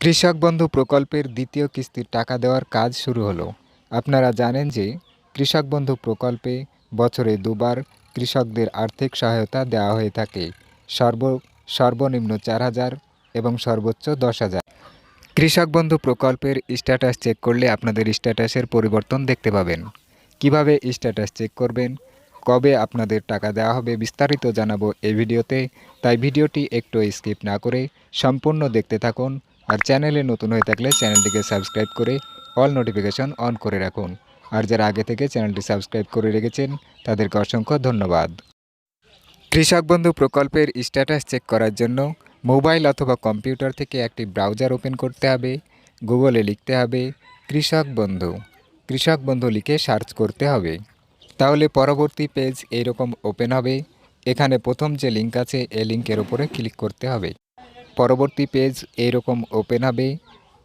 কৃষক বন্ধু প্রকল্পের দ্বিতীয় কিস্তির টাকা দেওয়ার কাজ শুরু হলো। আপনারা জানেন যে কৃষক বন্ধু প্রকল্পে বছরে দুবার কৃষকদের আর্থিক সহায়তা দেওয়া হয়ে থাকে। সর্বনিম্ন 4,000 এবং সর্বোচ্চ 10,000। কৃষক বন্ধু প্রকল্পের স্ট্যাটাস চেক করলে আপনাদের স্ট্যাটাসের পরিবর্তন দেখতে পাবেন। কিভাবে স্ট্যাটাস চেক করবেন, কবে আপনাদের টাকা দেওয়া হবে বিস্তারিত জানাবো এই ভিডিওতে। তাই ভিডিওটি একটু স্কিপ না করে সম্পূর্ণ দেখতে থাকুন। আর চ্যানেলে নতুন হয়ে থাকলে চ্যানেলটিকে সাবস্ক্রাইব করে অল নোটিফিকেশন অন করে রাখুন। আর যারা আগে থেকে চ্যানেলটি সাবস্ক্রাইব করে রেখেছেন তাদেরকে অসংখ্য ধন্যবাদ। কৃষক বন্ধু প্রকল্পের স্ট্যাটাস চেক করার জন্য মোবাইল অথবা কম্পিউটার থেকে একটি ব্রাউজার ওপেন করতে হবে। গুগলে লিখতে হবে কৃষক বন্ধু। কৃষক বন্ধু লিখে সার্চ করতে হবে। তাহলে পরবর্তী পেজ এইরকম ওপেন হবে। এখানে প্রথম যে লিঙ্ক আছে এই লিঙ্কের উপরে ক্লিক করতে হবে। পরবর্তী পেজ এইরকম ওপেন হবে।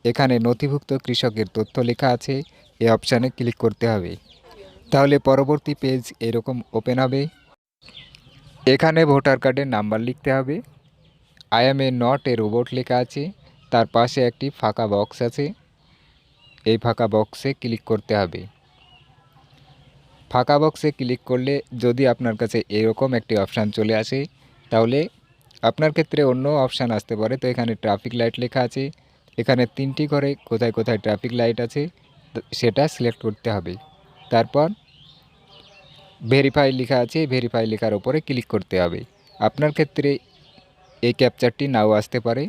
এখানে নথিভুক্ত কৃষকের তথ্য লেখা আছে, এই অপশানে ক্লিক করতে হবে। তাহলে পরবর্তী পেজ এরকম ওপেন হবে। এখানে ভোটার কার্ডের নাম্বার লিখতে হবে। I M A not a robot লেখা আছে, তার পাশে একটি ফাঁকা বক্স আছে, এই ফাঁকা বক্সে ক্লিক করতে হবে। ফাঁকা বক্সে ক্লিক করলে যদি আপনার কাছে এরকম একটি অপশান চলে আসে, তাহলে আপনার ক্ষেত্রে অন্য অপশান আসতে পারে। তো এখানে ট্রাফিক লাইট লেখা আছে, এখানে 3টি করে কোথায় কোথায় ট্রাফিক লাইট আছে সেটা সিলেক্ট করতে হবে। তারপর ভেরিফাই লেখা আছে, ভেরিফাই লেখার উপরে ক্লিক করতে হবে। আপনার ক্ষেত্রে এই ক্যাপচারটি নাও আসতে পারে।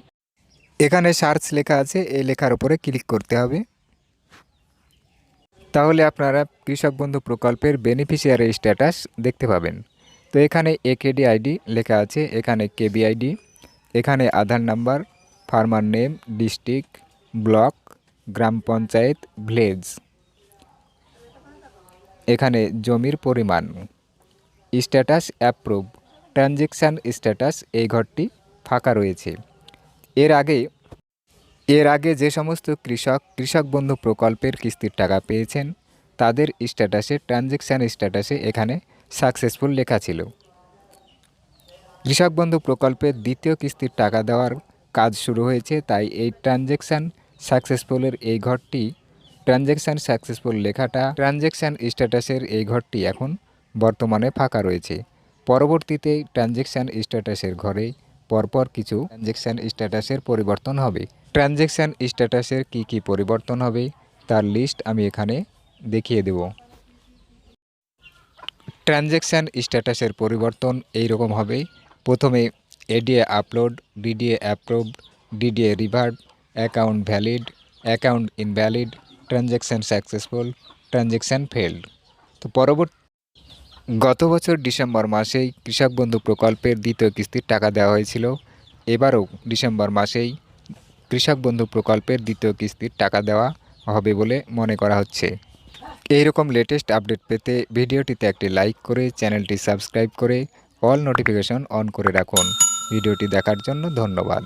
এখানে সার্চ লেখা আছে, এই লেখার উপরে ক্লিক করতে হবে। তাহলে আপনারা কৃষক বন্ধু প্রকল্পের বেনিফিশিয়ারি স্ট্যাটাস দেখতে পাবেন। তো এখানে একেডি আইডি লেখা আছে, এখানে কেবি আইডি, এখানে Aadhaar number, farmer name, district, block, gram panchayat, village, এখানে জমির পরিমাণ, স্ট্যাটাস অ্যাপ্রুভ, ট্রানজ্যাকশান স্ট্যাটাস এই ঘরটি ফাঁকা রয়েছে। এর আগে যে সমস্ত কৃষক বন্ধু প্রকল্পের কিস্তির টাকা পেয়েছেন তাদের স্ট্যাটাসে ট্রানজ্যাকশান স্ট্যাটাসে এখানে সাকসেসফুল লেখা ছিল। কৃষক বন্ধু প্রকল্পের দ্বিতীয় কিস্তির টাকা দেওয়ার কাজ শুরু হয়েছে, তাই এই ট্রানজ্যাকশান সাকসেসফুলের এই ঘরটি, ট্রানজ্যাকশান সাকসেসফুল লেখাটা ট্রানজ্যাকশান স্ট্যাটাসের এই ঘরটি এখন বর্তমানে ফাঁকা রয়েছে। পরবর্তীতে ট্রানজ্যাকশান স্ট্যাটাসের ঘরে পরপর কিছু ট্রানজ্যাকশান স্ট্যাটাসের পরিবর্তন হবে। ট্রানজ্যাকশান স্ট্যাটাসের কি পরিবর্তন হবে তার লিস্ট আমি এখানে দেখিয়ে দেব। ট্রানজ্যাকশান স্ট্যাটাসের পরিবর্তন এই রকম হবে। প্রথমে ADA upload, DDA approved, DDA reverted, account valid, account invalid, transaction successful, transaction failed. তো গত বছর ডিসেম্বর মাসেই কৃষক বন্ধু প্রকল্পের দ্বিতীয় কিস্তির টাকা দেওয়া হয়েছিল। এবারও ডিসেম্বর মাসেই কৃষক বন্ধু প্রকল্পের দ্বিতীয় কিস্তির টাকা দেওয়া হবে বলে মনে করা হচ্ছে। এইরকম লেটেস্ট আপডেট পেতে ভিডিওটিতে একটি লাইক করে চ্যানেলটি সাবস্ক্রাইব করে অল নোটিফিকেশন অন করে রাখুন। ভিডিওটি দেখার জন্য ধন্যবাদ।